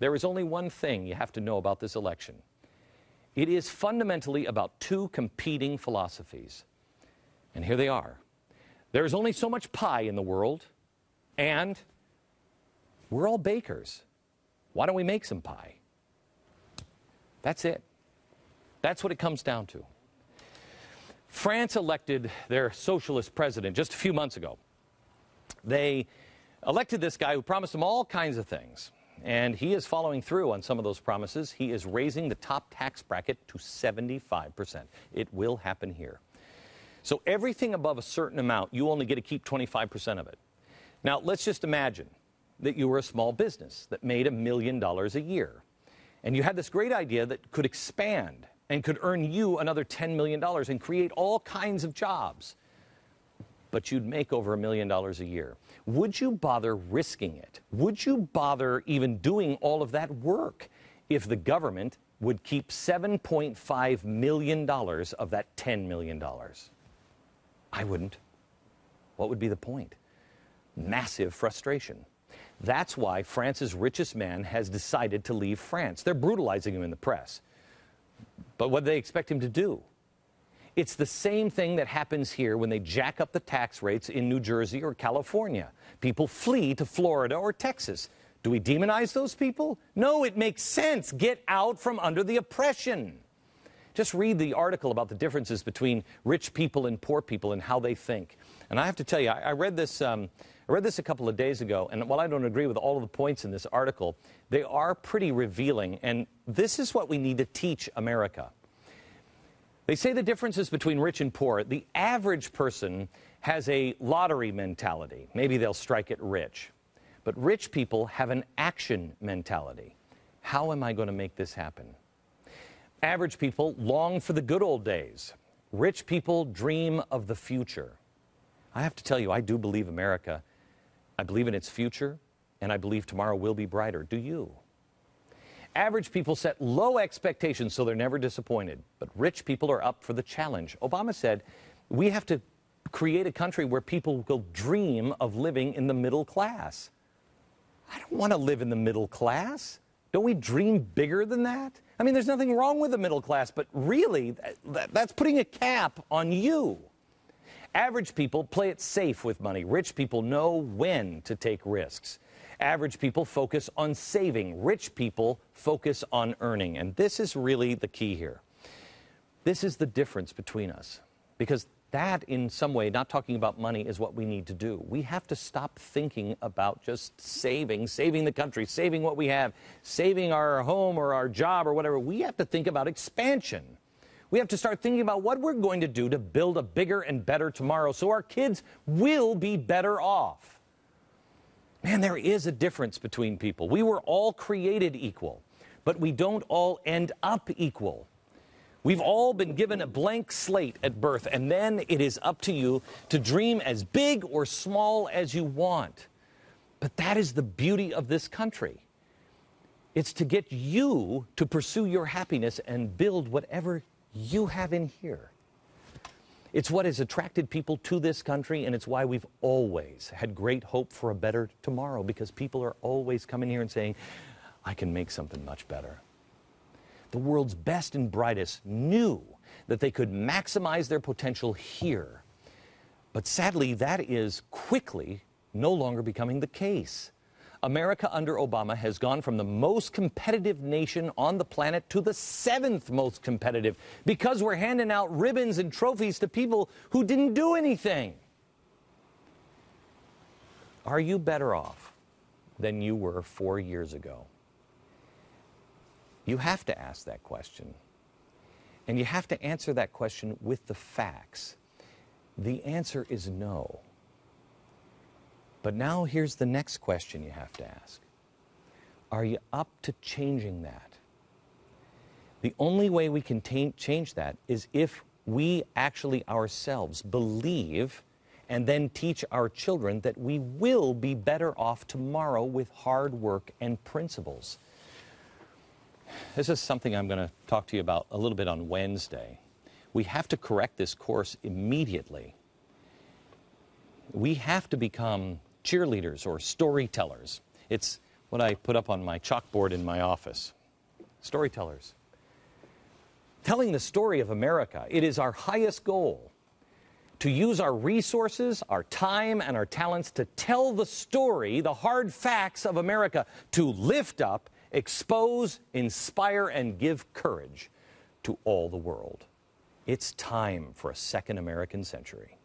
there is only one thing you have to know about this election. It is fundamentally about two competing philosophies. And here they are. There is only so much pie in the world, and we're all bakers. Why don't we make some pie? That's it. That's what it comes down to. France elected their socialist president just a few months ago. They elected this guy who promised them all kinds of things. And he is following through on some of those promises. He is raising the top tax bracket to 75%. It will happen here. So everything above a certain amount, you only get to keep 25% of it. Now, let's just imagine that you were a small business that made $1 million a year. And you had this great idea that could expand and could earn you another $10 million and create all kinds of jobs. But you'd make over $1 million a year. Would you bother risking it? Would you bother even doing all of that work if the government would keep $7.5 million of that $10 million? I wouldn't. What would be the point? Massive frustration. That's why France's richest man has decided to leave France. They're brutalizing him in the press. But what do they expect him to do? It's the same thing that happens here when they jack up the tax rates in New Jersey or California. People flee to Florida or Texas. Do we demonize those people? No, it makes sense. Get out from under the oppression. Just read the article about the differences between rich people and poor people and how they think. And I have to tell you, I read this a couple of days ago, and while I don't agree with all of the points in this article, they are pretty revealing, and this is what we need to teach America. They say the differences between rich and poor. The average person has a lottery mentality. Maybe they'll strike it rich. But rich people have an action mentality. How am I going to make this happen? Average people long for the good old days. Rich people dream of the future. I have to tell you, I do believe America. I believe in its future, and I believe tomorrow will be brighter. Do you? Average people set low expectations so they're never disappointed, but rich people are up for the challenge. Obama said we have to create a country where people will dream of living in the middle class. I don't want to live in the middle class. Don't we dream bigger than that? I mean, there's nothing wrong with the middle class, but really, that's putting a cap on you. Average people play it safe with money. Rich people know when to take risks. Average people focus on saving. Rich people focus on earning. And this is really the key here. This is the difference between us. Because that, in some way, not talking about money, is what we need to do. We have to stop thinking about just saving the country, saving what we have, saving our home or our job or whatever. We have to think about expansion. We have to start thinking about what we're going to do to build a bigger and better tomorrow so our kids will be better off. Man, there is a difference between people. We were all created equal, but we don't all end up equal. We've all been given a blank slate at birth, and then it is up to you to dream as big or small as you want. But that is the beauty of this country. It's to get you to pursue your happiness and build whatever you have in here. It's what has attracted people to this country, and it's why we've always had great hope for a better tomorrow, because people are always coming here and saying, I can make something much better. The world's best and brightest knew that they could maximize their potential here. But sadly, that is quickly no longer becoming the case. America under Obama has gone from the most competitive nation on the planet to the 7th most competitive, because we're handing out ribbons and trophies to people who didn't do anything. Are you better off than you were 4 years ago? You have to ask that question. And you have to answer that question with the facts. The answer is no. But now here's the next question you have to ask. Are you up to changing that? The only way we can change that is if we actually ourselves believe and then teach our children that we will be better off tomorrow with hard work and principles. This is something I'm going to talk to you about a little bit on Wednesday. We have to correct this course immediately. We have to become cheerleaders or storytellers. It's what I put up on my chalkboard in my office. Storytellers. Telling the story of America, it is our highest goal. To use our resources, our time, and our talents to tell the story, the hard facts of America, to lift up, expose, inspire, and give courage to all the world. It's time for a second American century.